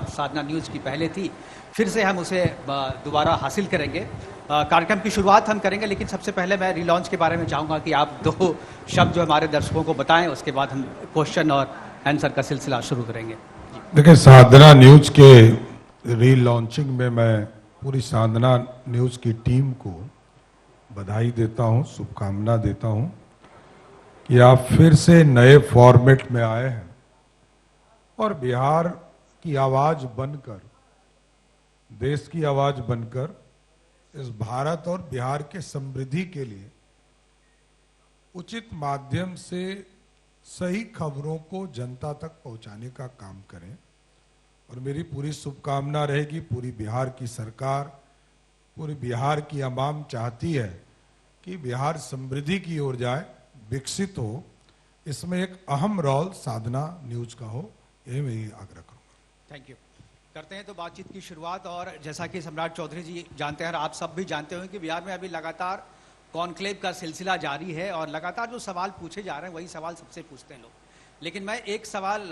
साधना news की पहले थी, फिर से हम उसे दोबारा हासिल करेंगे। कार्यक्रम की शुरुआत हम करेंगे, लेकिन सबसे पहले मैं रीलॉन्च के बारे में चाहूँगा कि आप दो शब्द जो हमारे दर्शकों को बताएं, उसके बाद हम क्वेश्चन और आंसर का सिलसिला शुरू करेंगे। देखिए, साधना न्यूज़ के रीलॉन्चिंग में मैं पूरी साधना न्यूज़ की टीम को बधाई देता हूं, शुभकामना देता हूं कि आप फिर से नए फॉर्मेट में आए हैं और बिहार की आवाज बनकर, देश की आवाज बनकर इस भारत और बिहार के समृद्धि के लिए उचित माध्यम से सही खबरों को जनता तक पहुंचाने का काम करें। और मेरी पूरी शुभकामना रहेगी, पूरी बिहार की सरकार, पूरी बिहार की आवाम चाहती है कि बिहार समृद्धि की ओर जाए, विकसित हो। इसमें एक अहम रोल साधना न्यूज़ का हो, ये मैं आग्रह करूंगा। Thank you. करते हैं तो बातचीत की शुरुआत। और जैसा कि सम्राट चौधरी जी जानते हैं और आप सब भी जानते हो कि बिहार में अभी लगातार कॉन्क्लेव का सिलसिला जारी है और लगातार जो सवाल पूछे जा रहे हैं वही सवाल सबसे पूछते हैं लोग। लेकिन मैं एक सवाल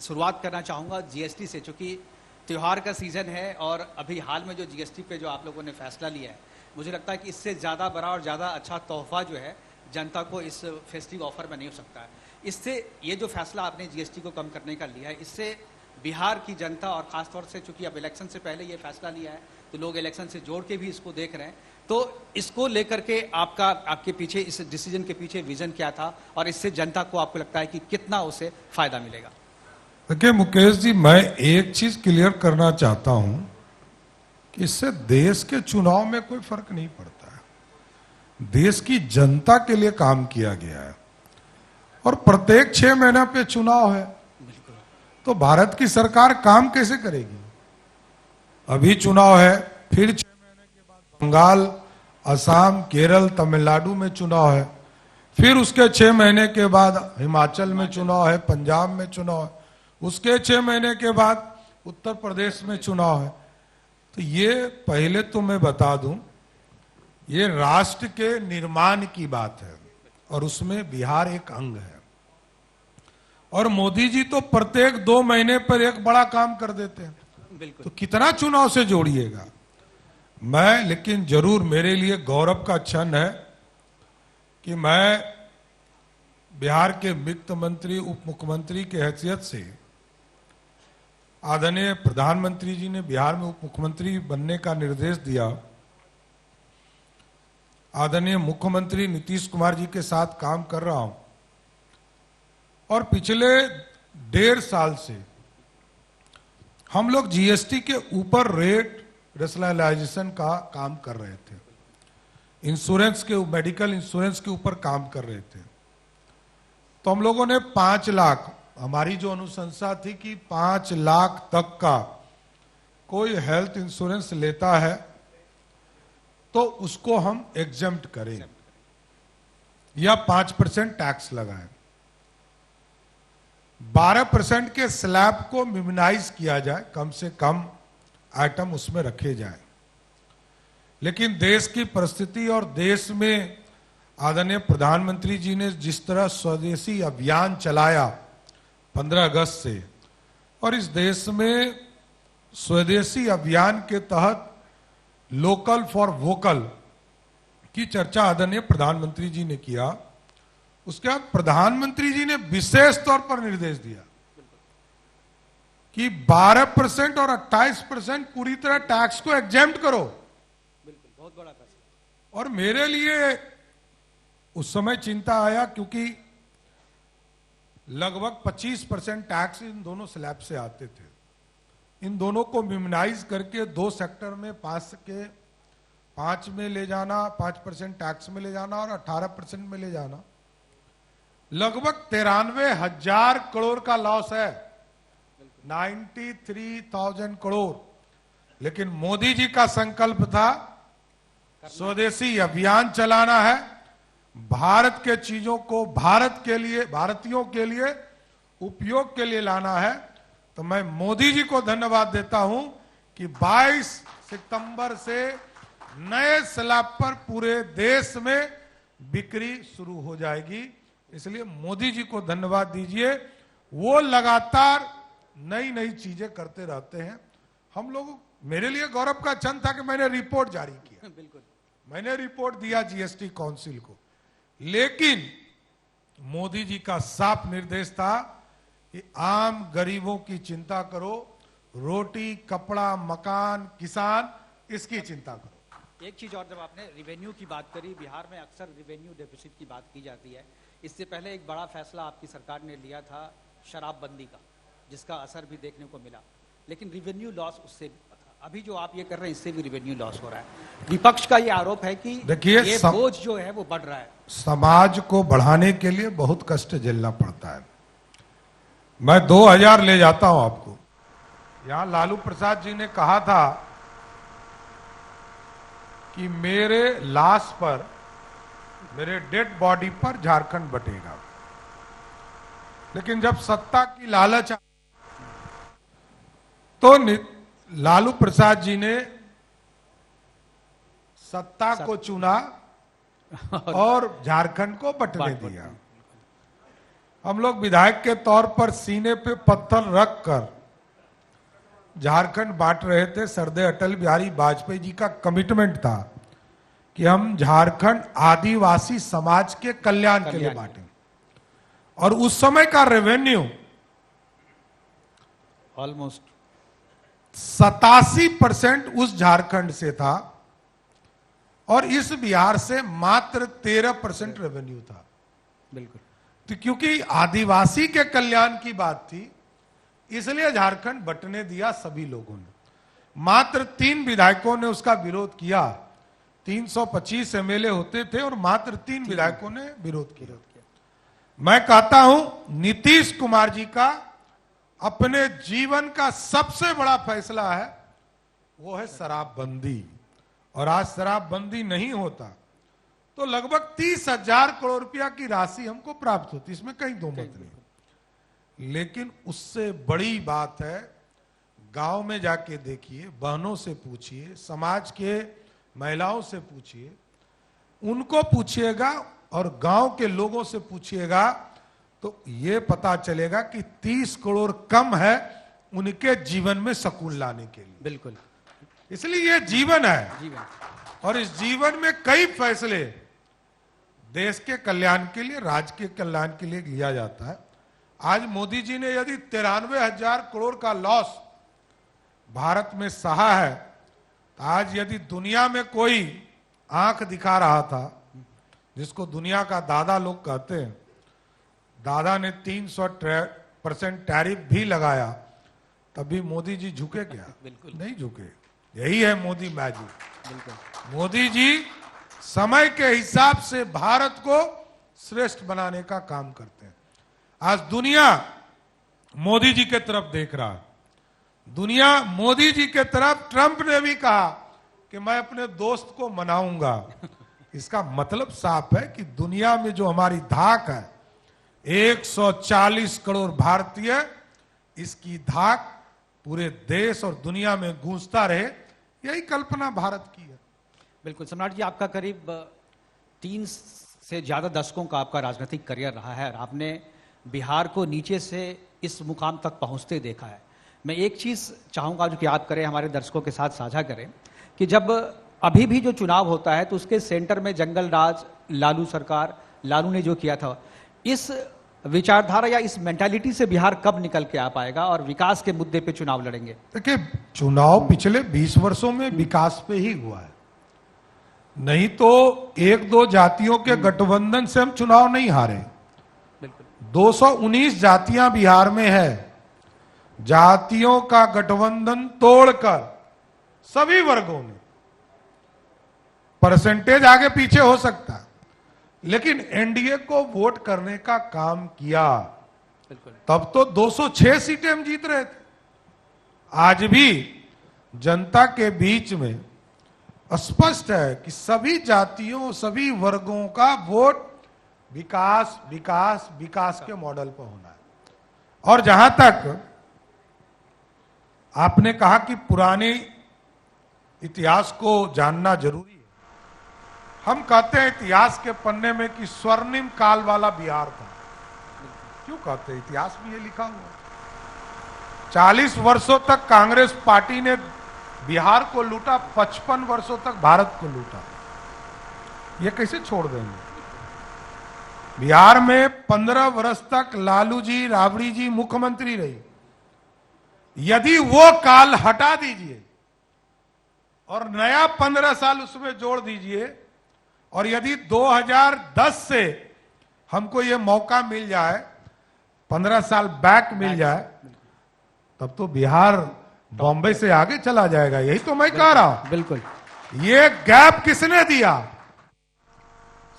शुरुआत करना चाहूँगा जीएसटी से, चूँकि त्यौहार का सीज़न है और अभी हाल में जो जीएसटी पे जो आप लोगों ने फैसला लिया है, मुझे लगता है कि इससे ज़्यादा बड़ा और ज़्यादा अच्छा तोहफा जो है जनता को इस फेस्टिव ऑफर में नहीं हो सकता है। इससे ये जो फैसला आपने जीएसटी को कम करने का लिया है, इससे बिहार की जनता और ख़ासतौर से चूँकि अब इलेक्शन से पहले ये फैसला लिया है तो लोग इलेक्शन से जोड़ के भी इसको देख रहे हैं, तो इसको लेकर के आपके पीछे, इस डिसीजन के पीछे विजन क्या था और इससे जनता को आपको लगता है कि कितना उसे फायदा मिलेगा? देखिए मुकेश जी, मैं एक चीज क्लियर करना चाहता हूं कि इससे देश के चुनाव में कोई फर्क नहीं पड़ता है। देश की जनता के लिए काम किया गया है और प्रत्येक 6 महीने पे चुनाव है, तो भारत की सरकार काम कैसे करेगी? अभी चुनाव है, फिर 6 महीने के बाद बंगाल, असम, केरल, तमिलनाडु में चुनाव है, फिर उसके 6 महीने के बाद हिमाचल में चुनाव है, पंजाब में चुनाव है, उसके 6 महीने के बाद उत्तर प्रदेश में चुनाव है। तो ये पहले तो मैं बता दूं, ये राष्ट्र के निर्माण की बात है और उसमें बिहार एक अंग है। और मोदी जी तो प्रत्येक 2 महीने पर एक बड़ा काम कर देते हैं, तो कितना चुनाव से जोड़िएगा। मैं लेकिन जरूर, मेरे लिए गौरव का क्षण है कि मैं बिहार के वित्त मंत्री, उप मुख्यमंत्री की हैसियत से आदरणीय प्रधानमंत्री जी ने बिहार में उप मुख्यमंत्री बनने का निर्देश दिया, आदरणीय मुख्यमंत्री नीतीश कुमार जी के साथ काम कर रहा हूं और पिछले 1.5 साल से हम लोग जीएसटी के ऊपर रेट रेशनलाइजेशन का काम कर रहे थे, इंश्योरेंस के, मेडिकल इंश्योरेंस के ऊपर काम कर रहे थे। तो हम लोगों ने 5 लाख, हमारी जो अनुशंसा थी कि 5 लाख तक का कोई हेल्थ इंश्योरेंस लेता है तो उसको हम एग्जेम्प्ट करें या 5% टैक्स लगाएं, 12% के स्लैब को मिनिमाइज किया जाए, कम से कम आइटम उसमें रखे जाएं। लेकिन देश की परिस्थिति और देश में आदरणीय प्रधानमंत्री जी ने जिस तरह स्वदेशी अभियान चलाया 15 अगस्त से, और इस देश में स्वदेशी अभियान के तहत लोकल फॉर वोकल की चर्चा आदरणीय प्रधानमंत्री जी ने किया। उसके बाद प्रधानमंत्री जी ने विशेष तौर पर निर्देश दिया कि 12% और 28% पूरी तरह टैक्स को एग्जेम्प्ट करो। बिल्कुल, बहुत बड़ा फैसला। और मेरे लिए उस समय चिंता आया क्योंकि लगभग 25% टैक्स इन दोनों स्लैब से आते थे। इन दोनों को मिनिमाइज करके 2 सेक्टर में 5 में ले जाना, 5% टैक्स में ले जाना और 18% में ले जाना, लगभग 93,000 करोड़ का लॉस है, 93,000 करोड़। लेकिन मोदी जी का संकल्प था स्वदेशी अभियान चलाना है, भारत के चीजों को भारत के लिए, भारतीयों के लिए उपयोग के लिए लाना है। तो मैं मोदी जी को धन्यवाद देता हूं कि 22 सितंबर से नए स्लैब पर पूरे देश में बिक्री शुरू हो जाएगी। इसलिए मोदी जी को धन्यवाद दीजिए, वो लगातार नई नई चीजें करते रहते हैं। हम लोग, मेरे लिए गौरव का क्षण था कि मैंने रिपोर्ट जारी किया, बिल्कुल, मैंने रिपोर्ट दिया जीएसटी काउंसिल को, लेकिन मोदी जी का साफ निर्देश था कि आम गरीबों की चिंता करो, रोटी, कपड़ा, मकान, किसान, इसकी चिंता करो। एक चीज और, जब आपने रिवेन्यू की बात करी, बिहार में अक्सर रिवेन्यू डेफिसिट की बात की जाती है। इससे पहले एक बड़ा फैसला आपकी सरकार ने लिया था शराबबंदी का, जिसका असर भी देखने को मिला, लेकिन रिवेन्यू लॉस उससे भी था। अभी जो आप ये कर रहे हैं, इससे भी रिवेन्यू लॉस हो रहा है। विपक्ष का ये आरोप है कि देखिए, ये बोझ जो है वो बढ़ रहा है। समाज को बढ़ाने के लिए बहुत कष्ट झेलना पड़ता है। मैं 2000 ले जाता हूं आपको। यहां लालू प्रसाद जी ने कहा था कि मेरे लाश पर, मेरे डेड बॉडी पर झारखंड बटेगा, लेकिन जब सत्ता की लालच तो लालू प्रसाद जी ने सत्ता को चुना और झारखंड को बंटने दिया। हम लोग विधायक के तौर पर सीने पे पत्थर रखकर झारखंड बांट रहे थे। सरदे अटल बिहारी वाजपेयी जी का कमिटमेंट था कि हम झारखंड आदिवासी समाज के कल्याण के लिए बांटें, और उस समय का रेवेन्यू ऑलमोस्ट 87% उस झारखंड से था, और इस बिहार से मात्र 13% रेवेन्यू था। बिल्कुल, तो क्योंकि आदिवासी के कल्याण की बात थी, इसलिए झारखंड बंटने दिया सभी लोगों ने। मात्र 3 विधायकों ने उसका विरोध किया। 325 एमएलए होते थे और मात्र 3 विधायकों ने विरोध किया। मैं कहता हूं, नीतीश कुमार जी का अपने जीवन का सबसे बड़ा फैसला है, वो है शराबबंदी। और आज शराबबंदी नहीं होता तो लगभग 30,000 करोड़ रुपया की राशि हमको प्राप्त होती, इसमें कहीं दो मत नहीं। लेकिन उससे बड़ी बात है, गांव में जाके देखिए, बहनों से पूछिए, समाज के महिलाओं से पूछिए, उनको पूछिएगा और गांव के लोगों से पूछिएगा, तो ये पता चलेगा कि 30 करोड़ कम है उनके जीवन में सुकून लाने के लिए। बिल्कुल, इसलिए ये जीवन है, जीवन, और और इस जीवन में कई फैसले देश के कल्याण के लिए, राज्य के कल्याण के लिए लिया जाता है। आज मोदी जी ने यदि 93,000 करोड़ का लॉस भारत में सहा है, तो आज यदि दुनिया में कोई आंख दिखा रहा था, जिसको दुनिया का दादा लोग कहते हैं, दादा ने 300% टैरिफ भी लगाया, तभी मोदी जी झुके क्या? बिल्कुल नहीं झुके। यही है मोदी मैजिक। बिल्कुल, मोदी जी समय के हिसाब से भारत को श्रेष्ठ बनाने का काम करते हैं। आज दुनिया मोदी जी के तरफ देख रहा है। दुनिया मोदी जी के तरफ, ट्रंप ने भी कहा कि मैं अपने दोस्त को मनाऊंगा। इसका मतलब साफ है कि दुनिया में जो हमारी धाक है 140 करोड़ भारतीय, इसकी धाक पूरे देश और दुनिया में गूंजता रहे, यही कल्पना भारत की है। बिल्कुल। सम्राट जी, आपका करीब 3 से ज्यादा दशकों का आपका राजनीतिक करियर रहा है और आपने बिहार को नीचे से इस मुकाम तक पहुंचते देखा है। मैं एक चीज चाहूंगा जो कि आप करें, हमारे दर्शकों के साथ साझा करें, कि जब अभी भी जो चुनाव होता है तो उसके सेंटर में जंगल राज, लालू सरकार, लालू ने जो किया था, इस विचारधारा या इस मेंटालिटी से बिहार कब निकल के आ पाएगा और विकास के मुद्दे पे चुनाव लड़ेंगे? देखिए, चुनाव पिछले 20 वर्षों में विकास पे ही हुआ है, नहीं तो 1-2 जातियों के गठबंधन से हम चुनाव नहीं हारे। बिल्कुल, 219 जातियां बिहार में है। जातियों का गठबंधन तोड़कर सभी वर्गों ने, परसेंटेज आगे पीछे हो सकता है, लेकिन एनडीए को वोट करने का काम किया। बिल्कुल, तब तो 206 सीटें हम जीत रहे थे। आज भी जनता के बीच में स्पष्ट है कि सभी जातियों, सभी वर्गों का वोट विकास विकास विकास के मॉडल पर होना है। और जहां तक आपने कहा कि पुराने इतिहास को जानना जरूरी है, हम कहते हैं इतिहास के पन्ने में कि स्वर्णिम काल वाला बिहार था। क्यों कहते हैं? इतिहास में ये लिखा हुआ है। 40 वर्षों तक कांग्रेस पार्टी ने बिहार को लूटा, 55 वर्षों तक भारत को लूटा। ये कैसे छोड़ देंगे? बिहार में 15 वर्ष तक लालू जी, राबड़ी जी मुख्यमंत्री रही। यदि वो काल हटा दीजिए और नया 15 साल उसमें जोड़ दीजिए, और यदि 2010 से हमको ये मौका मिल जाए, 15 साल बैक मिल जाए, तब तो बिहार बॉम्बे से आगे चला जाएगा। यही तो मैं कह रहा हूं। बिल्कुल। ये गैप किसने दिया?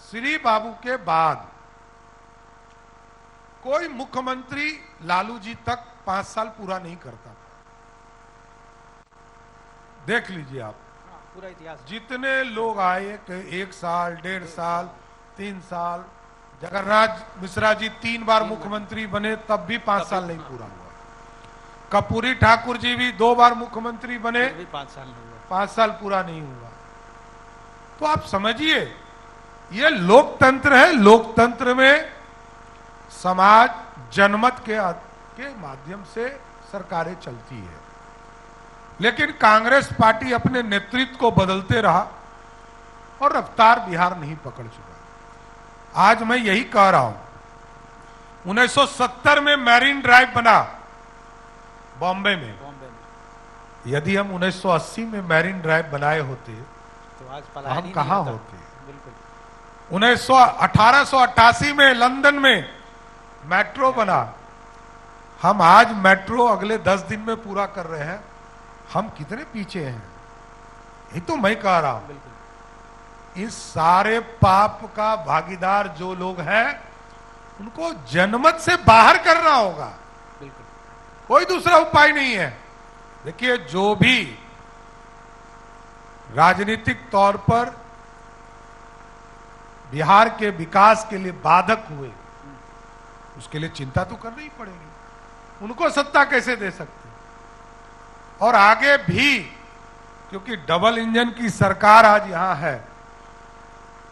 श्री बाबू के बाद कोई मुख्यमंत्री लालू जी तक 5 साल पूरा नहीं करता। देख लीजिए आप, पूरा इतिहास। जितने लोग आए, 1 साल, 1.5 साल, 3 साल, जगन्नाथ मिश्रा जी 3 बार मुख्यमंत्री बने, तब भी 5 साल नहीं पूरा हुआ। कर्पूरी ठाकुर जी भी 2 बार मुख्यमंत्री बने, 5 साल नहीं हुआ। 5 साल पूरा नहीं हुआ। तो आप समझिए, ये लोकतंत्र है। लोकतंत्र में समाज जनमत के माध्यम से सरकारें चलती है। लेकिन कांग्रेस पार्टी अपने नेतृत्व को बदलते रहा और रफ्तार बिहार नहीं पकड़ चुका। आज मैं यही कह रहा हूं, 1970 में मैरीन ड्राइव बना बॉम्बे में। यदि हम 1980 में मैरीन ड्राइव बनाए होते तो आज हम कहां होते? बिल्कुल। 1888 में लंदन में मेट्रो बना। हम आज मेट्रो अगले 10 दिन में पूरा कर रहे हैं। हम कितने पीछे हैं? ये तो मैं कह रहा हूं। इस सारे पाप का भागीदार जो लोग हैं, उनको जनमत से बाहर करना होगा। बिल्कुल। कोई दूसरा उपाय नहीं है। देखिए, जो भी राजनीतिक तौर पर बिहार के विकास के लिए बाधक हुए, उसके लिए चिंता तो करनी ही पड़ेगी। उनको सत्ता कैसे दे सकते? और आगे भी, क्योंकि डबल इंजन की सरकार आज यहां है।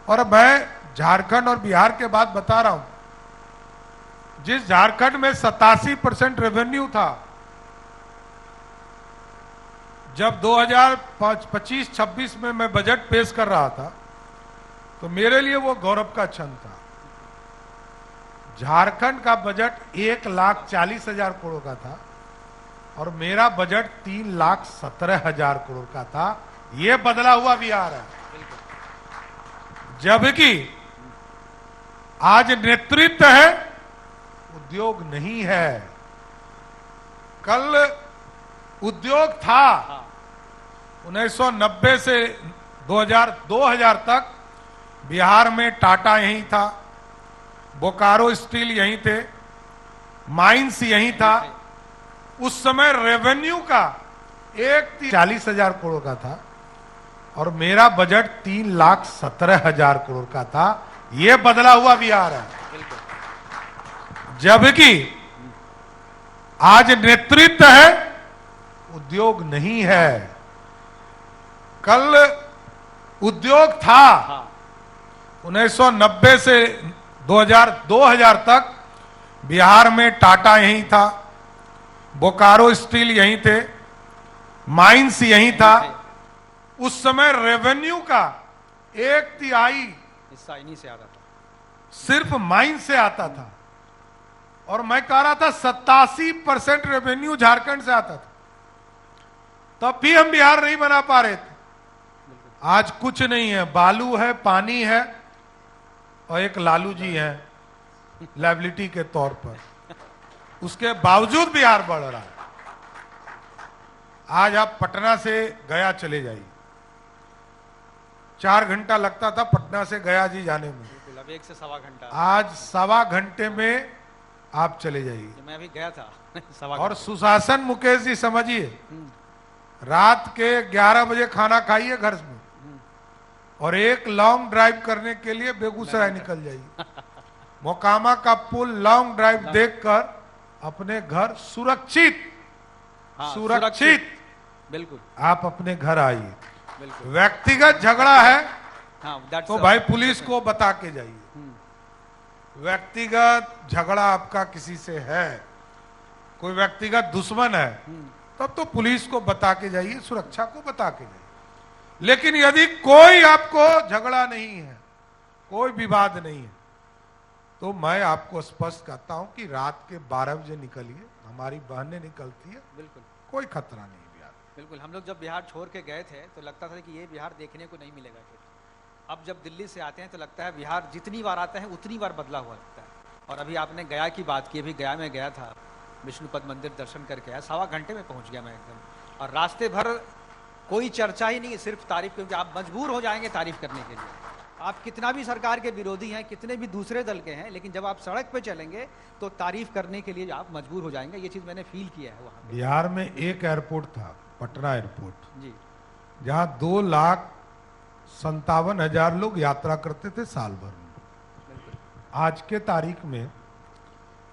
और मैं झारखंड और बिहार के बाद बता रहा हूं, जिस झारखंड में 87% रेवेन्यू था, जब 2025-26 में मैं बजट पेश कर रहा था, तो मेरे लिए वो गौरव का क्षण था। झारखंड का बजट 1,40,000 करोड़ का था और मेरा बजट 3,17,000 करोड़ का था। ये बदला हुआ बिहार है। जबकि आज नेतृत्व है, उद्योग नहीं है। कल उद्योग था। 1990 से 2000 तक बिहार में टाटा यहीं था, बोकारो स्टील यहीं थे, माइंस यहीं था। उस समय रेवेन्यू का 1,40,000 करोड़ का था और मेरा बजट 3,17,000 करोड़ का था। यह बदला हुआ बिहार है। जबकि आज नेतृत्व है, उद्योग नहीं है। कल उद्योग था। 1990 से 2000 तक बिहार में टाटा यहीं था, बोकारो स्टील यहीं थे, माइंस यहीं था। उस समय रेवेन्यू का 1/3 हिस्सा इन्हीं से आता था, सिर्फ माइंस से आता था। और मैं कह रहा था 87% रेवेन्यू झारखंड से आता था। तब भी हम बिहार नहीं बना पा रहे थे। आज कुछ नहीं है, बालू है, पानी है और एक लालू जी है लायबिलिटी के तौर पर। उसके बावजूद बिहार बढ़ रहा है। आज आप पटना से गया चले जाइए, 4 घंटा लगता था पटना से गया जी जाने में, अब 1 से सवा घंटा। आज 1.25 घंटे में आप चले जाइए। मैं भी गया था सवा और सुशासन, मुकेश जी समझिए, रात के 11 बजे खाना खाइए घर में और एक लॉन्ग ड्राइव करने के लिए बेगूसराय निकल जाइए। मोकामा का पुल लॉन्ग ड्राइव देखकर अपने घर सुरक्षित बिल्कुल आप अपने घर आइए। व्यक्तिगत झगड़ा है तो भाई पुलिस को बता के जाइए। व्यक्तिगत झगड़ा आपका किसी से है, कोई व्यक्तिगत दुश्मन है तब तो पुलिस को बता के जाइए, सुरक्षा को बता के जाइए। लेकिन यदि कोई आपको झगड़ा नहीं है, कोई विवाद नहीं है, तो मैं आपको स्पष्ट कहता हूं कि रात के 12 बजे निकलिए, हमारी बहनें निकलती है, बिल्कुल कोई खतरा नहीं बिहार। बिल्कुल। हम लोग जब बिहार छोड़ के गए थे तो लगता था कि ये बिहार देखने को नहीं मिलेगा फिर। अब जब दिल्ली से आते हैं तो लगता है बिहार जितनी बार आता है उतनी बार बदला हुआ लगता है। और अभी आपने गया की बात की, अभी गया में गया था, विष्णुपद मंदिर दर्शन करके आया, 1.25 घंटे में पहुंच गया मैं एकदम। और रास्ते भर कोई चर्चा ही नहीं, सिर्फ तारीफ, क्योंकि आप मजबूर हो जाएंगे तारीफ करने के लिए। आप कितना भी सरकार के विरोधी हैं, कितने भी दूसरे दल के हैं, लेकिन जब आप सड़क पे चलेंगे तो तारीफ करने के लिए आप मजबूर हो जाएंगे। ये चीज मैंने फील किया है वहां पे। बिहार में एक एयरपोर्ट था, पटना एयरपोर्ट, जी, जहां 2,57,000 लोग यात्रा करते थे साल भर में। आज के तारीख में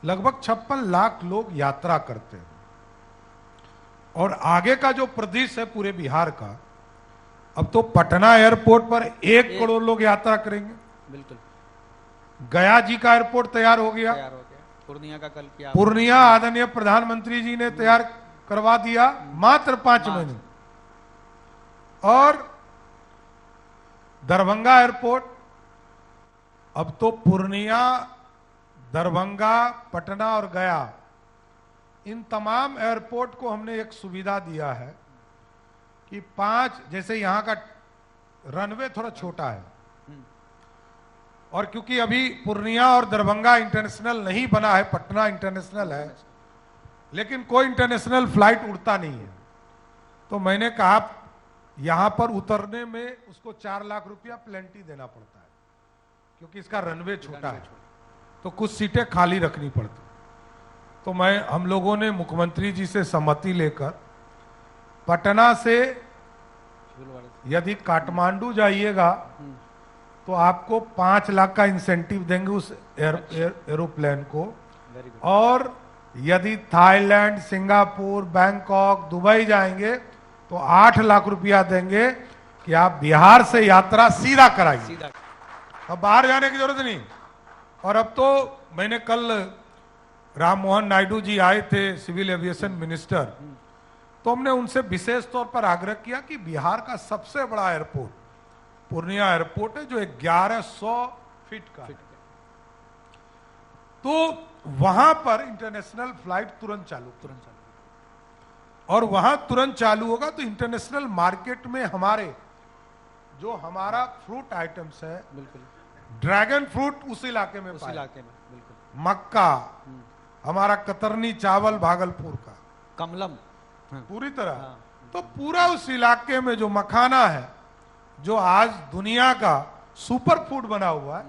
लगभग 56 लाख लोग यात्रा करते हैं। और आगे का जो प्रदेश है पूरे बिहार का, अब तो पटना एयरपोर्ट पर 1 करोड़ लोग यात्रा करेंगे। बिल्कुल। गया जी का एयरपोर्ट तैयार हो गया, पूर्णिया का कल किया, पूर्णिया आदरणीय प्रधानमंत्री जी ने तैयार करवा दिया मात्र 5 महीने। और दरभंगा एयरपोर्ट, अब तो पूर्णिया, दरभंगा, पटना और गया, इन तमाम एयरपोर्ट को हमने एक सुविधा दिया है कि 5, जैसे यहां का रनवे थोड़ा छोटा है, और क्योंकि अभी पूर्णिया और दरभंगा इंटरनेशनल नहीं बना है, पटना इंटरनेशनल है, लेकिन कोई इंटरनेशनल फ्लाइट उड़ता नहीं है, तो मैंने कहा यहां पर उतरने में उसको 4 लाख रुपया प्लेंटी देना पड़ता है, क्योंकि इसका रनवे छोटा है, तो कुछ सीटें खाली रखनी पड़ती। तो हम लोगों ने मुख्यमंत्री जी से सहमति लेकर पटना से यदि काठमांडू जाइएगा तो आपको 5 लाख का इंसेंटिव देंगे उस एरोप्लेन को। और यदि थाईलैंड, सिंगापुर, बैंकॉक, दुबई जाएंगे तो 8 लाख रुपया देंगे कि आप बिहार से यात्रा सीधा कराइए, अब बाहर जाने की जरूरत नहीं। और अब तो मैंने कल राम मोहन नायडू जी आए थे, सिविल एविएशन मिनिस्टर, तो हमने उनसे विशेष तौर पर आग्रह किया कि बिहार का सबसे बड़ा एयरपोर्ट पूर्णिया एयरपोर्ट है, जो 1100 फीट का है, तो वहां पर इंटरनेशनल फ्लाइट तुरंत चालू और वहां तुरंत चालू होगा तो इंटरनेशनल मार्केट में हमारा फ्रूट आइटम्स है, बिल्कुल, ड्रैगन फ्रूट उस इलाके में बिल्कुल, मक्का, हमारा कतरनी चावल भागलपुर का, कमलम, पूरी तरह, तो पूरा उस इलाके में जो मखाना है, जो आज दुनिया का सुपर फूड बना हुआ है,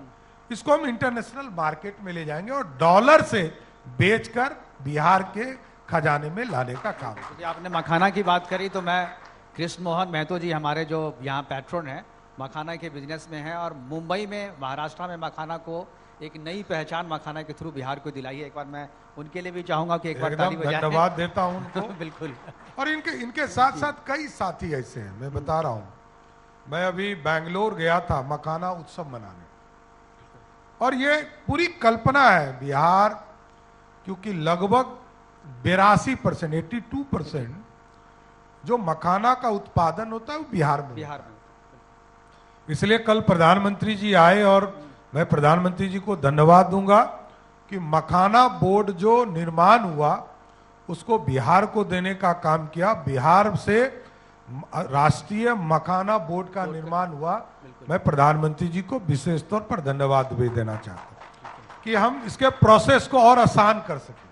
इसको हम इंटरनेशनल मार्केट में ले जाएंगे और डॉलर से बेचकर बिहार के खजाने में लाने का काम। तो आपने मखाना की बात करी तो मैं, कृष्ण मोहन महतो जी हमारे जो यहाँ पैट्रन है, मखाना के बिजनेस में है, और मुंबई में, महाराष्ट्र में मखाना को एक नई पहचान मखाना के थ्रू बिहार को दिलाई है। एक बार मैं उनके लिए भी चाहूंगा कि एक बार ताली बजाएं। धन्यवाद देता हूं उनको। बिल्कुल। और इनके साथ साथ कई साथी ऐसे हैं, मैं बता रहा हूं। मैं अभी बैंगलोर गया था मखाना उत्सव मनाने, और ये पूरी कल्पना है बिहार, क्योंकि लगभग 82%, 82% जो मखाना का उत्पादन होता है वो बिहार में। इसलिए कल प्रधानमंत्री जी आए और मैं प्रधानमंत्री जी को धन्यवाद दूंगा कि मखाना बोर्ड जो निर्माण हुआ उसको बिहार को देने का काम किया। बिहार से राष्ट्रीय मखाना बोर्ड का निर्माण हुआ। मैं प्रधानमंत्री जी को विशेष तौर पर धन्यवाद भी देना चाहता हूं कि हम इसके प्रोसेस को और आसान कर सकें,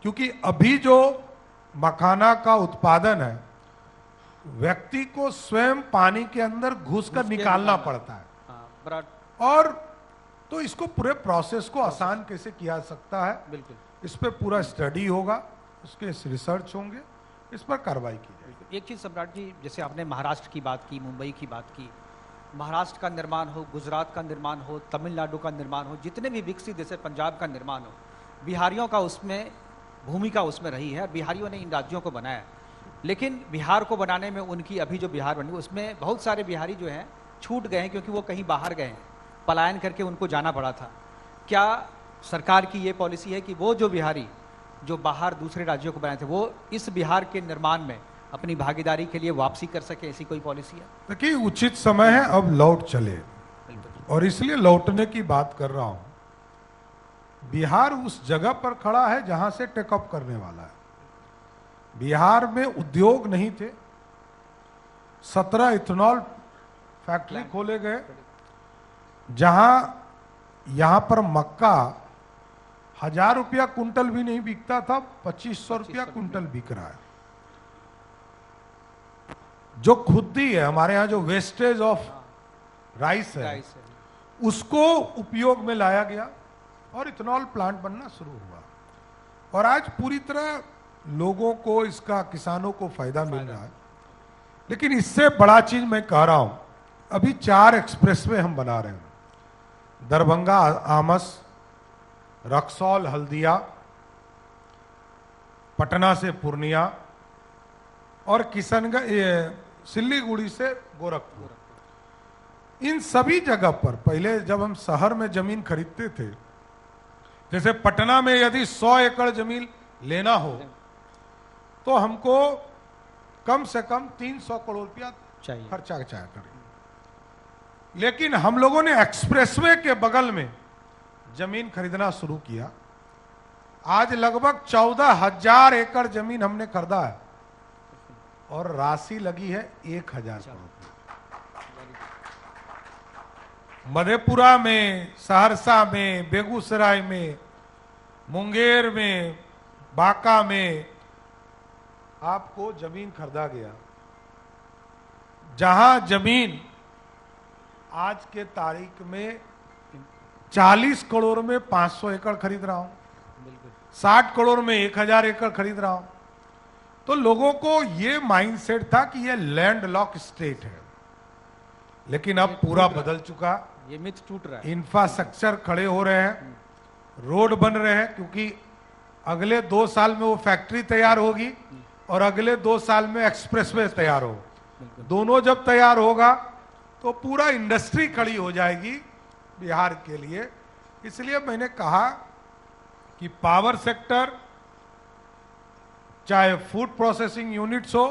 क्योंकि अभी जो मखाना का उत्पादन है व्यक्ति को स्वयं पानी के अंदर घुसकर निकालना पड़ता है, और तो इसको पूरे प्रोसेस को आसान कैसे किया सकता है, बिल्कुल, इस पे पूरा स्टडी होगा, उसके रिसर्च होंगे, इस पर कार्रवाई की जाएगी। एक चीज सम्राट जी, जैसे आपने महाराष्ट्र की बात की, मुंबई की बात की, महाराष्ट्र का निर्माण हो, गुजरात का निर्माण हो, तमिलनाडु का निर्माण हो, जितने भी विकसित जैसे पंजाब का निर्माण हो, बिहारियों का उसमें भूमिका उसमें रही है। बिहारियों ने इन राज्यों को बनाया, लेकिन बिहार को बनाने में उनकी अभी जो बिहार बनी उसमें बहुत सारे बिहारी जो हैं छूट गए हैं, क्योंकि वो कहीं बाहर गए हैं, पलायन करके उनको जाना पड़ा था। क्या सरकार की ये पॉलिसी है कि वो जो बिहारी जो बाहर दूसरे राज्यों को बनाए थे, वो इस बिहार के निर्माण में अपनी भागीदारी के लिए वापसी कर सके, ऐसी कोई पॉलिसी है? देखिए, उचित समय है, अब लौट चले, और इसलिए लौटने की बात कर रहा हूं। बिहार उस जगह पर खड़ा है जहां से टेकअप करने वाला है। बिहार में उद्योग नहीं थे, 17 इथेनॉल फैक्ट्री खोले गए, जहां यहां पर मक्का 1000 रुपया कुंटल भी नहीं बिकता था, 2500 रुपया कुंटल बिक रहा है। जो खुदी है हमारे यहां, जो वेस्टेज ऑफ राइस है, उसको उपयोग में लाया गया और इथेनॉल प्लांट बनना शुरू हुआ, और आज पूरी तरह लोगों को इसका, किसानों को फायदा मिल रहा है। लेकिन इससे बड़ा चीज मैं कह रहा हूं, अभी 4 एक्सप्रेसवे हम बना रहे हैं, दरभंगा आमस, रक्सौल हल्दिया, पटना से पूर्णिया, और किशनगंज, सिल्लीगुड़ी से गोरखपुर। इन सभी जगह पर पहले जब हम शहर में जमीन खरीदते थे, जैसे पटना में यदि 100 एकड़ जमीन लेना हो तो हमको कम से कम 300 करोड़ रुपया चाहिए, खर्चा करें। लेकिन हम लोगों ने एक्सप्रेसवे के बगल में जमीन खरीदना शुरू किया। आज लगभग 14,000 एकड़ जमीन हमने खरीदा है, और राशि लगी है 1,000 करोड़। मधेपुरा में, सहरसा में, बेगूसराय में, मुंगेर में, बांका में आपको जमीन खरीदा गया, जहां जमीन आज के तारीख में 40 करोड़ में 500 एकड़ खरीद रहा हूं, 60 करोड़ में 1,000 एकड़ खरीद रहा हूं। तो लोगों को ये माइंडसेट था कि ये लैंड लॉक स्टेट है, लेकिन अब पूरा बदल चुका, ये मिथ टूट रहा है। इंफ्रास्ट्रक्चर खड़े हो रहे हैं, रोड बन रहे हैं, क्योंकि अगले 2 साल में वो फैक्ट्री तैयार होगी और अगले 2 साल में एक्सप्रेसवे तैयार होगा। दोनों जब तैयार होगा तो पूरा इंडस्ट्री खड़ी हो जाएगी बिहार के लिए। इसलिए मैंने कहा कि पावर सेक्टर, चाहे फूड प्रोसेसिंग यूनिट्स हो,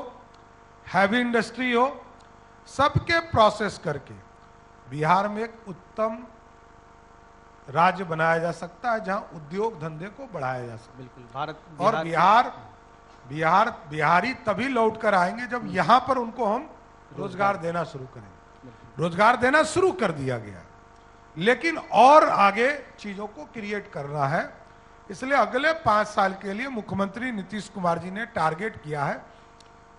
हैवी इंडस्ट्री हो, सबके प्रोसेस करके बिहार में एक उत्तम राज्य बनाया जा सकता है, जहां उद्योग धंधे को बढ़ाया जा सकता है। बिल्कुल। और बिहारी तभी लौट कर आएंगे जब यहां पर उनको हम रोजगार देना शुरू करेंगे। रोजगार देना शुरू कर दिया गया, लेकिन और आगे चीजों को क्रिएट करना है। इसलिए अगले 5 साल के लिए मुख्यमंत्री नीतीश कुमार जी ने टारगेट किया है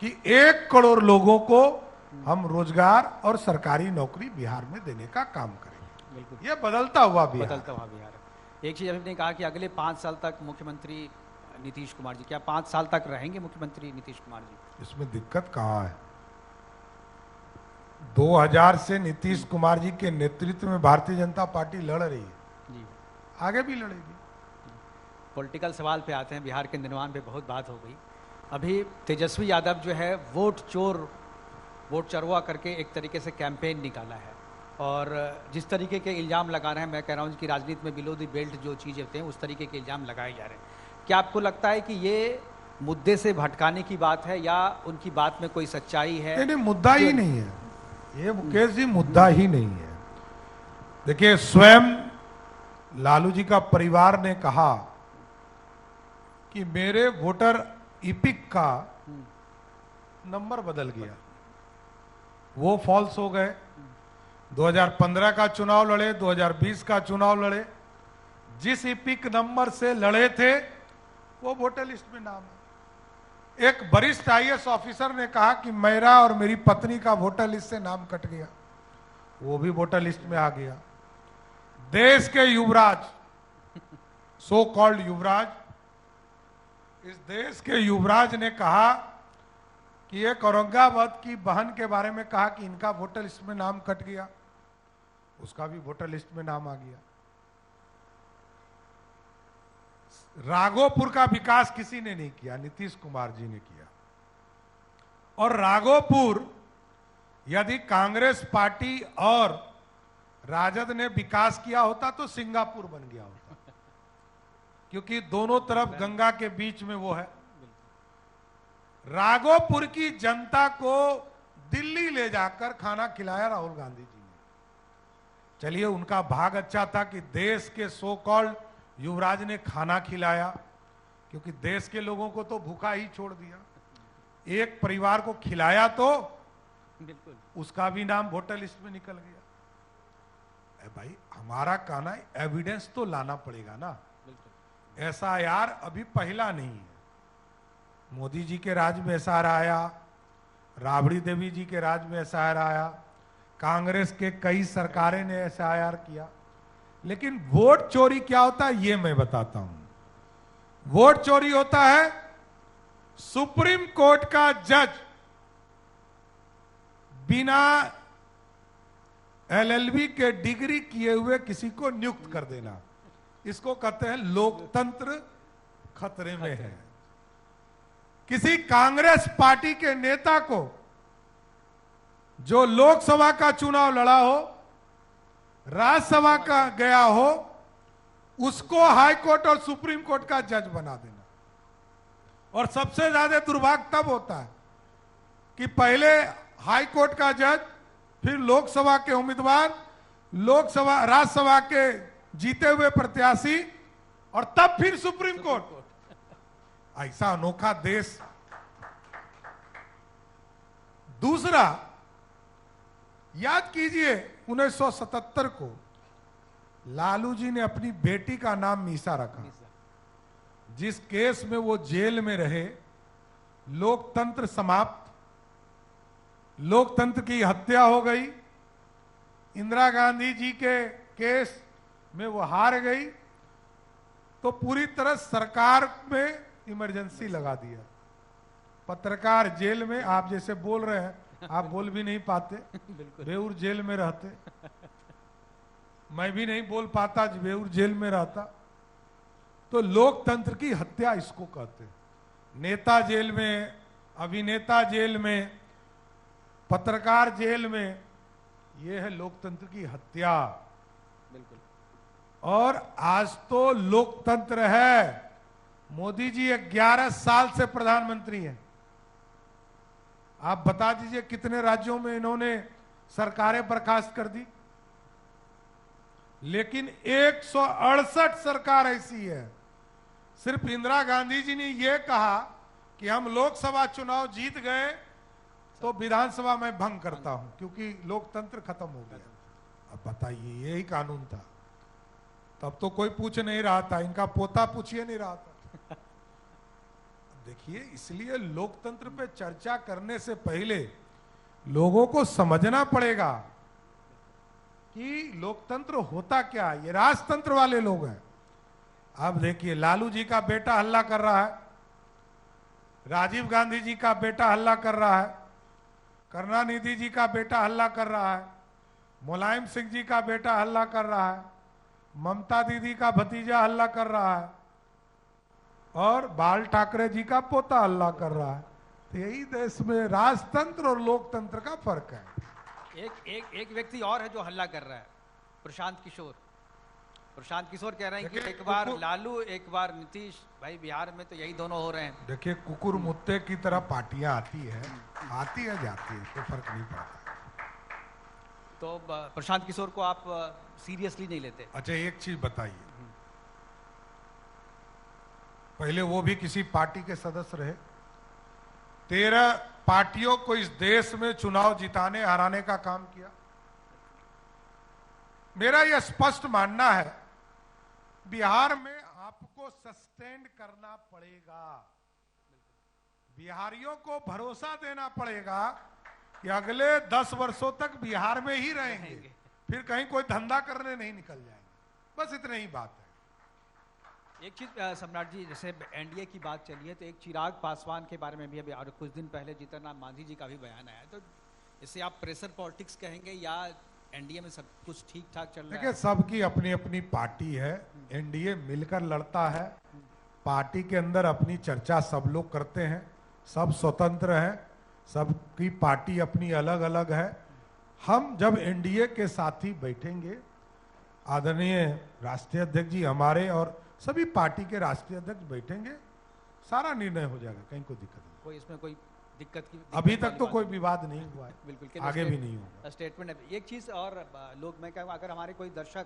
कि 1 करोड़ लोगों को हम रोजगार और सरकारी नौकरी बिहार में देने का काम करेंगे। बिल्कुल, ये बदलता हुआ बिहार। एक चीज आपने कहा कि अगले 5 साल तक मुख्यमंत्री नीतीश कुमार जी, क्या 5 साल तक रहेंगे मुख्यमंत्री नीतीश कुमार जी? इसमें दिक्कत कहां है? 2000 से नीतीश कुमार जी के नेतृत्व में भारतीय जनता पार्टी लड़ रही है जी, आगे भी लड़ेगी। पॉलिटिकल सवाल पे आते हैं। बिहार के निर्माण पे बहुत बात हो गई। अभी तेजस्वी यादव जो है वोट चोरवा करके एक तरीके से कैंपेन निकाला है, और जिस तरीके के इल्ज़ाम लगा रहे हैं, मैं कह रहा हूँ कि राजनीति में बिलो द बेल्ट जो चीज़ें होते हैं उस तरीके के इल्ज़ाम लगाए जा रहे हैं। क्या आपको लगता है कि ये मुद्दे से भटकाने की बात है, या उनकी बात में कोई सच्चाई है? नहीं, मुद्दा ही नहीं है ये, मुकेश जी, मुद्दा ही नहीं है। देखिए, स्वयं लालू जी का परिवार ने कहा कि मेरे वोटर इपिक का नंबर बदल गया, वो फॉल्स हो गए। 2015 का चुनाव लड़े, 2020 का चुनाव लड़े, जिस इपिक नंबर से लड़े थे वो वोटर लिस्ट में नाम है। एक वरिष्ठ आईएएस ऑफिसर ने कहा कि मेरा और मेरी पत्नी का वोटर लिस्ट से नाम कट गया, वो भी वोटर लिस्ट में आ गया। देश के युवराज, सो कॉल्ड युवराज, इस देश के युवराज ने कहा कि एक औरंगाबाद की बहन के बारे में कहा कि इनका वोटर लिस्ट में नाम कट गया, उसका भी वोटर लिस्ट में नाम आ गया। राघोपुर का विकास किसी ने नहीं किया, नीतीश कुमार जी ने किया। और राघोपुर यदि कांग्रेस पार्टी और राजद ने विकास किया होता तो सिंगापुर बन गया होता। क्योंकि दोनों तरफ गंगा के बीच में वो है। राघोपुर की जनता को दिल्ली ले जाकर खाना खिलाया राहुल गांधी जी ने। चलिए, उनका भाग अच्छा था कि देश के सो कॉल्ड युवराज ने खाना खिलाया, क्योंकि देश के लोगों को तो भूखा ही छोड़ दिया। एक परिवार को खिलाया तो बिल्कुल उसका भी नाम वोटर लिस्ट में निकल गया। भाई, हमारा कहना है एविडेंस तो लाना पड़ेगा ना। ऐसा यार अभी पहला नहीं है। मोदी जी के राज में एसआर आया, राबड़ी देवी जी के राज में एसआर आया, कांग्रेस के कई सरकारें ने एसआईआर किया। लेकिन वोट चोरी क्या होता है ये मैं बताता हूं। वोट चोरी होता है सुप्रीम कोर्ट का जज बिना एलएलबी के डिग्री किए हुए किसी को नियुक्त कर देना, इसको कहते हैं लोकतंत्र खतरे में है। किसी कांग्रेस पार्टी के नेता को जो लोकसभा का चुनाव लड़ा हो, राज्यसभा का गया हो, उसको हाई कोर्ट और सुप्रीम कोर्ट का जज बना देना। और सबसे ज्यादा दुर्भाग्य तब होता है कि पहले हाई कोर्ट का जज, फिर लोकसभा के उम्मीदवार, लोकसभा राज्यसभा के जीते हुए प्रत्याशी, और तब फिर सुप्रीम कोर्ट। ऐसा अनोखा देश। दूसरा, याद कीजिए 1977 को लालू जी ने अपनी बेटी का नाम मीसा रखा। जिस केस में वो जेल में रहे, लोकतंत्र समाप्त, लोकतंत्र की हत्या हो गई। इंदिरा गांधी जी के केस में वो हार गई, तो पूरी तरह सरकार में इमरजेंसी लगा दिया। पत्रकार जेल में, आप जैसे बोल रहे हैं, आप बोल भी नहीं पाते, बेऊर जेल में रहते। मैं भी नहीं बोल पाता, बेऊर जेल में रहता। तो लोकतंत्र की हत्या इसको कहते हैं। नेता जेल में, अभिनेता जेल में, पत्रकार जेल में, यह है लोकतंत्र की हत्या। बिल्कुल। और आज तो लोकतंत्र है। मोदी जी 11 साल से प्रधानमंत्री हैं। आप बता दीजिए कितने राज्यों में इन्होंने सरकारें बर्खास्त कर दी। लेकिन 168 सरकार ऐसी है। सिर्फ इंदिरा गांधी जी ने यह कहा कि हम लोकसभा चुनाव जीत गए तो विधानसभा में भंग करता हूं, क्योंकि लोकतंत्र खत्म हो गया। अब बताइए, यही कानून था। तब तो कोई पूछ नहीं रहा था, इनका पोता पूछिए नहीं रहा था। देखिए, इसलिए लोकतंत्र पे चर्चा करने से पहले लोगों को समझना पड़ेगा कि लोकतंत्र होता क्या है। ये राजतंत्र वाले लोग हैं। अब देखिए, लालू जी का बेटा हल्ला कर रहा है, राजीव गांधी जी का बेटा हल्ला कर रहा है, करुणानिधि जी का बेटा हल्ला कर रहा है, मुलायम सिंह जी का बेटा हल्ला कर रहा है, ममता दीदी का भतीजा हल्ला कर रहा है, और बाल ठाकरे जी का पोता हल्ला कर रहा है। तो यही देश में राजतंत्र और लोकतंत्र का फर्क है। एक व्यक्ति और है जो हल्ला कर रहा है, प्रशांत किशोर। प्रशांत किशोर कह रहे हैं कि एक बार लालू, एक बार नीतीश। भाई, बिहार में तो यही दोनों हो रहे हैं। देखिए, कुकुर मुत्ते की तरह पार्टियां आती है जाती है, कोई फर्क नहीं पड़ता। तो प्रशांत किशोर को आप सीरियसली नहीं लेते? अच्छा, एक चीज बताइए, पहले वो भी किसी पार्टी के सदस्य रहे। 13 पार्टियों को इस देश में चुनाव जिताने हराने का काम किया। मेरा यह स्पष्ट मानना है, बिहार में आपको सस्टेन करना पड़ेगा। बिहारियों को भरोसा देना पड़ेगा कि अगले 10 वर्षों तक बिहार में ही रहेंगे, फिर कहीं कोई धंधा करने नहीं निकल जाएंगे। बस इतनी ही बात है। एक चीज सम्राट जी, जैसे एनडीए की बात चली है, तो एक चिराग पासवान के बारे में भी अभी और कुछ दिन पहले जीतन राम मांझी जी का भी बयान आया। तो इसे आप प्रेशर पॉलिटिक्स कहेंगे या एनडीए में सब कुछ ठीक ठाक चल रहा है? देखिए, सबकी अपनी अपनी पार्टी है। एनडीए मिलकर लड़ता है। पार्टी के अंदर अपनी चर्चा सब लोग करते हैं, सब स्वतंत्र हैं, सबकी पार्टी अपनी अलग अलग है। हम जब एनडीए के साथी बैठेंगे, आदरणीय राष्ट्रीय अध्यक्ष जी हमारे और सभी पार्टी के राष्ट्रीय अध्यक्ष बैठेंगे, सारा निर्णय हो जाएगा, कहीं कोई दिक्कत नहीं। कोई इसमें कोई दिक्कत अभी तक तो कोई विवाद नहीं हुआ है, बिल्कुल आगे भी नहीं होगा। स्टेटमेंट है। एक चीज़ और लोग, मैं कहूँगा अगर हमारे कोई दर्शक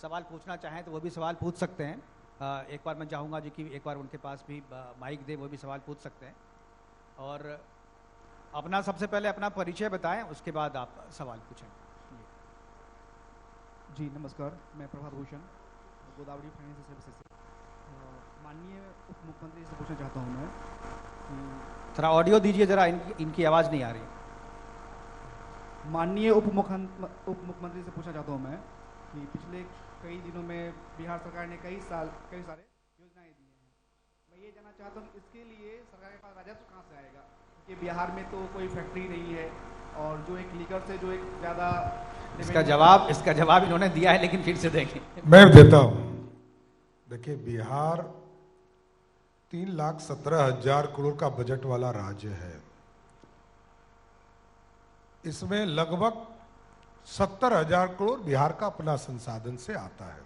सवाल पूछना चाहें तो वो भी सवाल पूछ सकते हैं। एक बार मैं चाहूँगा जी कि एक बार उनके पास भी माइक दे, वो भी सवाल पूछ सकते हैं। और अपना सबसे पहले अपना परिचय बताएं, उसके बाद आप सवाल पूछें। जी नमस्कार, मैं प्रभात भूषण गोदावरी फाइनेंशियल सर्विसेज से। माननीय उप मुख्यमंत्री से पूछना चाहता हूँ मैं कि थोड़ा ऑडियो दीजिए जरा, इनकी आवाज़ नहीं आ रही। माननीय उप मुख्यमंत्री से पूछना चाहता हूँ मैं कि पिछले कई दिनों में बिहार सरकार ने कई सारे योजनाएं दी हैं। मैं ये जानना चाहता हूँ कि इसके लिए सरकार के पास राजस्व कहाँ से आएगा, क्योंकि बिहार में तो कोई फैक्ट्री नहीं है और जो एक लीकर से जो एक ज़्यादा इसका जवाब इन्होंने दिया है, लेकिन फिर से देखें। मैं देता हूं। देखिए, बिहार 3,17,000 करोड़ का बजट वाला राज्य है। इसमें लगभग 70,000 करोड़ बिहार का अपना संसाधन से आता है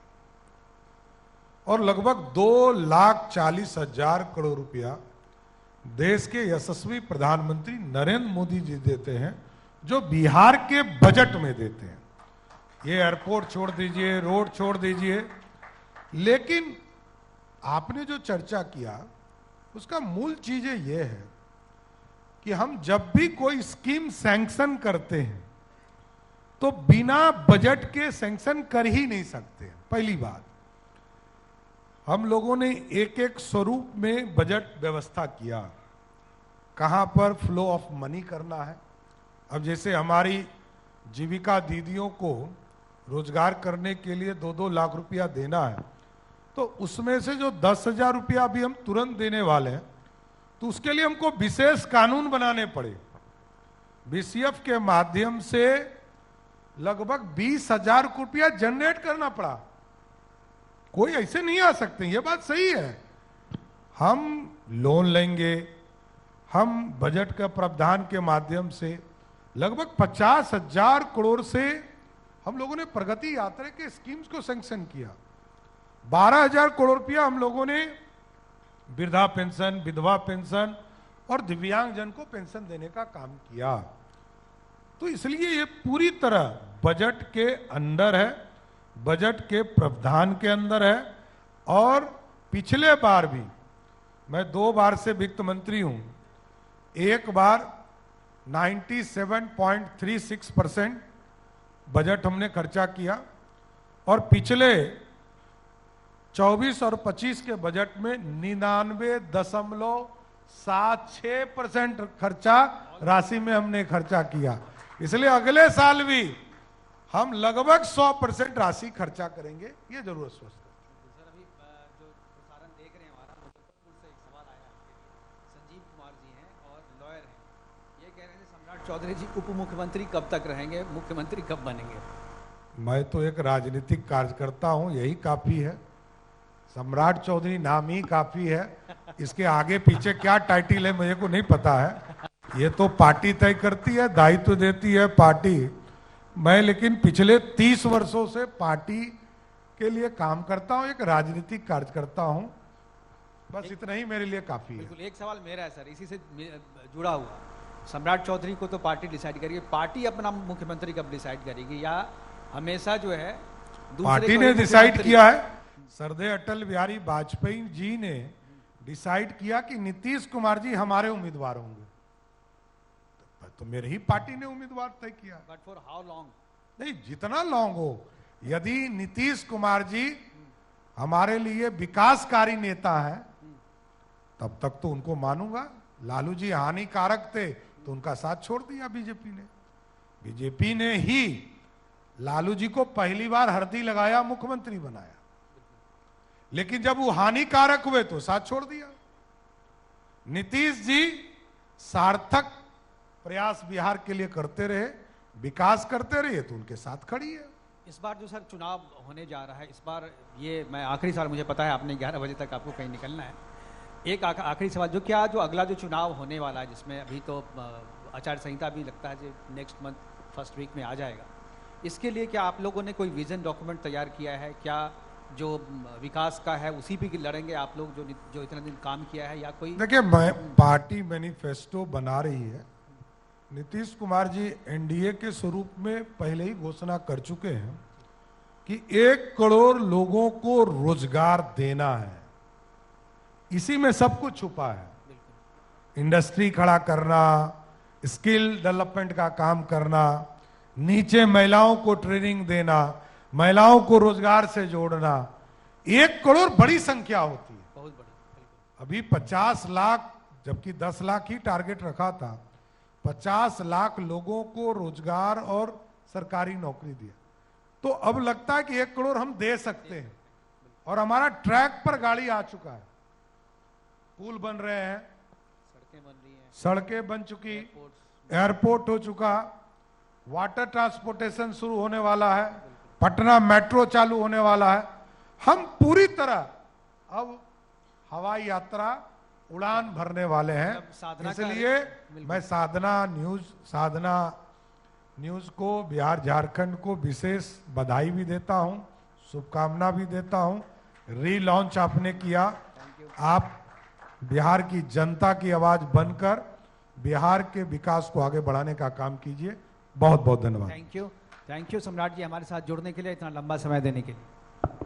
और लगभग 2,40,000 करोड़ रुपया देश के यशस्वी प्रधानमंत्री नरेंद्र मोदी जी देते हैं, जो बिहार के बजट में देते हैं। ये एयरपोर्ट छोड़ दीजिए, रोड छोड़ दीजिए, लेकिन आपने जो चर्चा किया उसका मूल चीज ये है कि हम जब भी कोई स्कीम सैंक्शन करते हैं तो बिना बजट के सैंक्शन कर ही नहीं सकते। पहली बात, हम लोगों ने एक एक स्वरूप में बजट व्यवस्था किया, कहां पर फ्लो ऑफ मनी करना है। अब जैसे हमारी जीविका दीदियों को रोजगार करने के लिए 2-2 लाख रुपया देना है, तो उसमें से जो 10,000 रुपया अभी हम तुरंत देने वाले हैं, तो उसके लिए हमको विशेष कानून बनाने पड़े। बीसीएफ के माध्यम से लगभग 20,000 रुपया जनरेट करना पड़ा। कोई ऐसे नहीं आ सकते, ये बात सही है। हम लोन लेंगे, हम बजट का प्रावधान के माध्यम से लगभग 50,000 करोड़ से हम लोगों ने प्रगति यात्रा के स्कीम्स को सैंक्शन किया। 12,000 करोड़ रुपया हम लोगों ने वृद्धा पेंशन, विधवा पेंशन और दिव्यांगजन को पेंशन देने का काम किया। तो इसलिए ये पूरी तरह बजट के अंदर है, बजट के प्रावधान के अंदर है। और पिछले बार भी, मैं 2 बार से वित्त मंत्री हूं, एक बार 97.36% बजट हमने खर्चा किया और पिछले 24 और 25 के बजट में 99.76% खर्चा राशि में हमने खर्चा किया। इसलिए अगले साल भी हम लगभग 100% राशि खर्चा करेंगे, ये जरूर स्वस्थ है। सर, अभी जो प्रसारण देख रहे हैं हमारा, मुजफ्फरपुर से एक सवाल आया आपके लिए। संजीव कुमार जी हैं और लॉयर हैं, ये कह रहे हैं सम्राट चौधरी जी उप मुख्यमंत्री कब तक रहेंगे, मुख्यमंत्री कब बनेंगे? मैं तो एक राजनीतिक कार्यकर्ता हूं, यही काफी है। सम्राट चौधरी नाम ही काफी है, इसके आगे पीछे क्या टाइटल है मुझे को नहीं पता है। ये तो पार्टी तय करती है, दायित्व देती है पार्टी। मैं लेकिन पिछले 30 वर्षों से पार्टी के लिए काम करता हूं, एक राजनीतिक कार्यकर्ता हूं। बस इतना ही मेरे लिए काफी है। बिल्कुल, एक सवाल मेरा है सर, इसी से जुड़ा हुआ। सम्राट चौधरी को तो पार्टी डिसाइड करेगी, पार्टी अपना मुख्यमंत्री कब डिसाइड करेगी, या हमेशा जो है पार्टी ने डिसाइड किया है? सरदेय अटल बिहारी वाजपेयी जी ने डिसाइड किया कि नीतीश कुमार जी हमारे उम्मीदवार होंगे, तो मेरे ही पार्टी ने उम्मीदवार तय किया। But for how long? नहीं, जितना लॉन्ग हो। यदि नीतीश कुमार जी हमारे लिए विकासकारी नेता है तब तक तो उनको मानूंगा। लालू जी हानिकारक थे तो उनका साथ छोड़ दिया बीजेपी ने। बीजेपी ने ही लालू जी को पहली बार हरदी लगाया, मुख्यमंत्री बनाया, लेकिन जब वो हानिकारक हुए तो साथ छोड़ दिया। नीतीश जी सार्थक प्रयास बिहार के लिए करते रहे, विकास करते रहे, तो उनके साथ खड़ी है। इस बार जो सर चुनाव होने जा रहा है, इस बार ये मैं आखिरी सवाल, मुझे पता है आपने 11 बजे तक आपको कहीं निकलना है, एक आखिरी सवाल, जो अगला जो चुनाव होने वाला है, जिसमें अभी तो आचार संहिता भी लगता है जो नेक्स्ट मंथ फर्स्ट वीक में आ जाएगा, इसके लिए क्या आप लोगों ने कोई विजन डॉक्यूमेंट तैयार किया है? क्या जो विकास का है उसी पे लड़ेंगे आप लोग, जो इतने दिन काम किया है, या कोई? देखिए, पार्टी मैनिफेस्टो बना रही है। नीतीश कुमार जी एनडीए के स्वरूप में पहले ही घोषणा कर चुके हैं कि 1 करोड़ लोगों को रोजगार देना है। इसी में सब कुछ छुपा है। इंडस्ट्री खड़ा करना, स्किल डेवलपमेंट का काम करना, नीचे महिलाओं को ट्रेनिंग देना, महिलाओं को रोजगार से जोड़ना। 1 करोड़ बड़ी संख्या होती है, बहुत बड़ी। अभी 50 लाख, जबकि 10 लाख ही टारगेट रखा था। 50 लाख लोगों को रोजगार और सरकारी नौकरी दिया, तो अब लगता है कि 1 करोड़ हम दे सकते हैं। और हमारा ट्रैक पर गाड़ी आ चुका है, पुल बन रहे हैं, सड़कें बन रही हैं, सड़कें बन चुकी, एयरपोर्ट हो चुका, वाटर ट्रांसपोर्टेशन शुरू होने वाला है, पटना मेट्रो चालू होने वाला है। हम पूरी तरह अब हवाई यात्रा उड़ान भरने वाले हैं। इसलिए मैं साधना न्यूज को, बिहार झारखंड को विशेष बधाई भी देता हूं, शुभकामना भी देता हूं। रीलॉन्च आपने किया, आप बिहार की जनता की आवाज बनकर बिहार के विकास को आगे बढ़ाने का काम कीजिए। बहुत बहुत धन्यवाद। थैंक यू सम्राट जी, हमारे साथ जुड़ने के लिए, इतना लंबा समय देने के लिए।